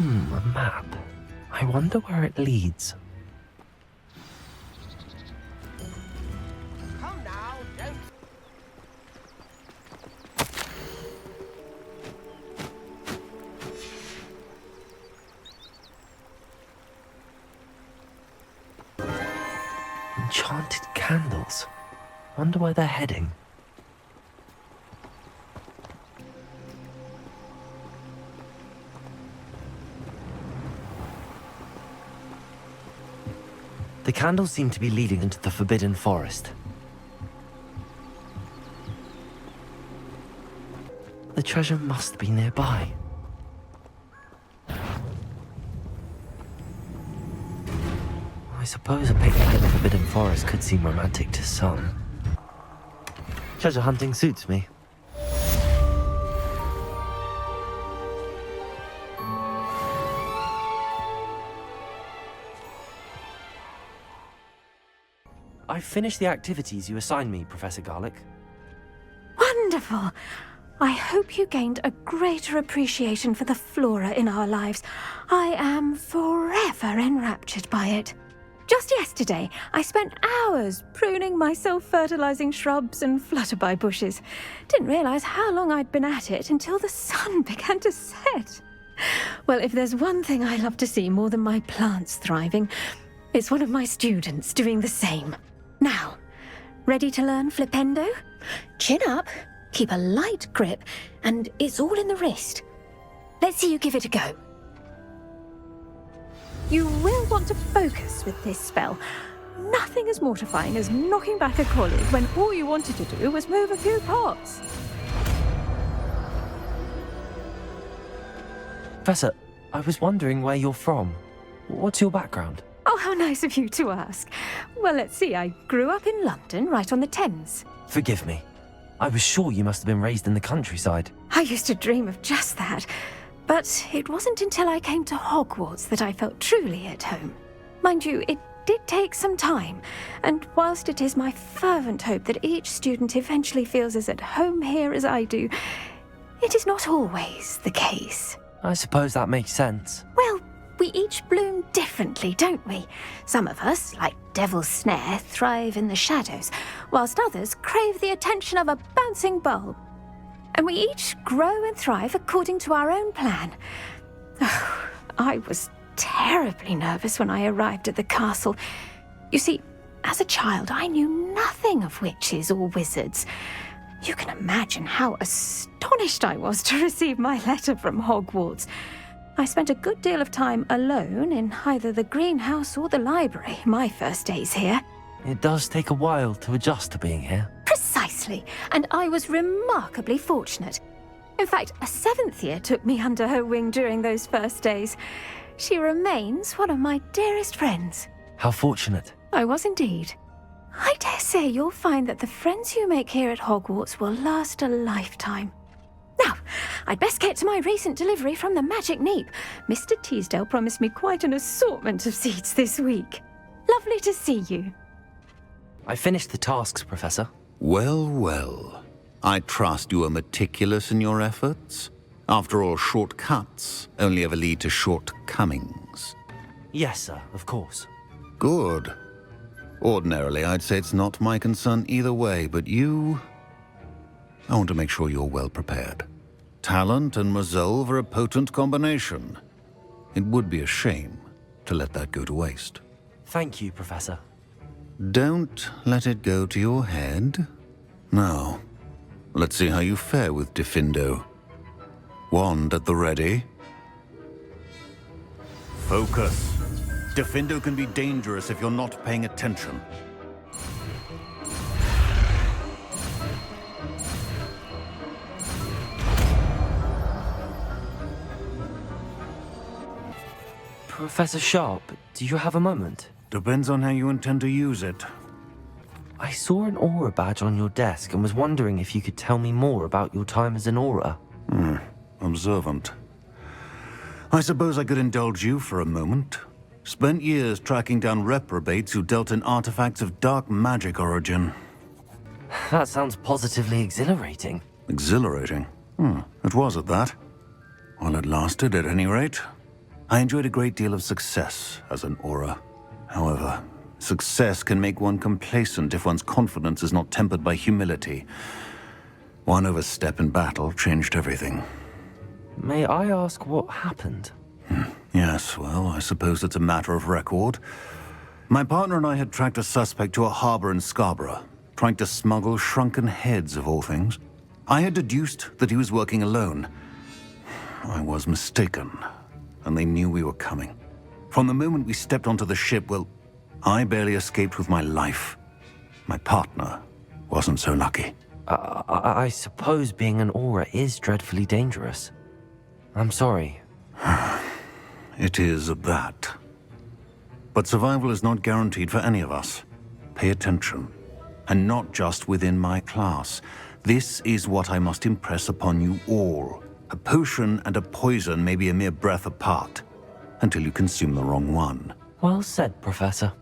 A map. I wonder where it leads. Come now, don't... Enchanted candles. Wonder where they're heading. The candles seem to be leading into the Forbidden Forest. The treasure must be nearby. I suppose a picnic in the Forbidden Forest could seem romantic to some. Treasure hunting suits me. I've finished the activities you assigned me, Professor Garlick. Wonderful! I hope you gained a greater appreciation for the flora in our lives. I am forever enraptured by it. Just yesterday, I spent hours pruning my self-fertilizing shrubs and flutterby bushes. Didn't realize how long I'd been at it until the sun began to set. Well, if there's one thing I love to see more than my plants thriving, it's one of my students doing the same. Now, ready to learn Flipendo? Chin up, keep a light grip, and it's all in the wrist. Let's see you give it a go. You will want to focus with this spell. Nothing as mortifying as knocking back a colleague when all you wanted to do was move a few pots. Professor, I was wondering where you're from. What's your background? Oh, how nice of you to ask. Well, let's see, I grew up in London, right on the Thames. Forgive me. I was sure you must have been raised in the countryside. I used to dream of just that. But it wasn't until I came to Hogwarts that I felt truly at home. Mind you, it did take some time, and whilst it is my fervent hope that each student eventually feels as at home here as I do, it is not always the case. I suppose that makes sense. Well, we each bloom differently, don't we? Some of us, like Devil's Snare, thrive in the shadows, whilst others crave the attention of a bouncing bulb. And we each grow and thrive according to our own plan. Oh, I was terribly nervous when I arrived at the castle. You see, as a child, I knew nothing of witches or wizards. You can imagine how astonished I was to receive my letter from Hogwarts. I spent a good deal of time alone in either the greenhouse or the library my first days here. It does take a while to adjust to being here. Precisely, and I was remarkably fortunate. In fact, a 7th year took me under her wing during those first days. She remains one of my dearest friends. How fortunate. I was indeed. I dare say you'll find that the friends you make here at Hogwarts will last a lifetime. Now, I'd best get to my recent delivery from the Magic Neep. Mr. Teasdale promised me quite an assortment of seeds this week. Lovely to see you. I finished the tasks, Professor. Well, well. I trust you are meticulous in your efforts. After all, shortcuts only ever lead to shortcomings. Yes, sir, of course. Good. Ordinarily, I'd say it's not my concern either way, but I want to make sure you're well prepared. Talent and resolve are a potent combination. It would be a shame to let that go to waste. Thank you, Professor. Don't let it go to your head. Now, let's see how you fare with Diffindo. Wand at the ready. Focus. Diffindo can be dangerous if you're not paying attention. Professor Sharp, do you have a moment? Depends on how you intend to use it. I saw an Auror badge on your desk and was wondering if you could tell me more about your time as an Auror. Observant. I suppose I could indulge you for a moment. Spent years tracking down reprobates who dealt in artifacts of dark magic origin. That sounds positively exhilarating. Exhilarating? It was at that. While it lasted, at any rate. I enjoyed a great deal of success as an Auror. However, success can make one complacent if one's confidence is not tempered by humility. One overstep in battle changed everything. May I ask what happened? Yes, well, I suppose it's a matter of record. My partner and I had tracked a suspect to a harbor in Scarborough, trying to smuggle shrunken heads of all things. I had deduced that he was working alone. I was mistaken, and they knew we were coming. From the moment we stepped onto the ship, well, I barely escaped with my life. My partner wasn't so lucky. I suppose being an Auror is dreadfully dangerous. I'm sorry. It is that. But survival is not guaranteed for any of us. Pay attention. And not just within my class. This is what I must impress upon you all. A potion and a poison may be a mere breath apart, until you consume the wrong one. Well said, Professor.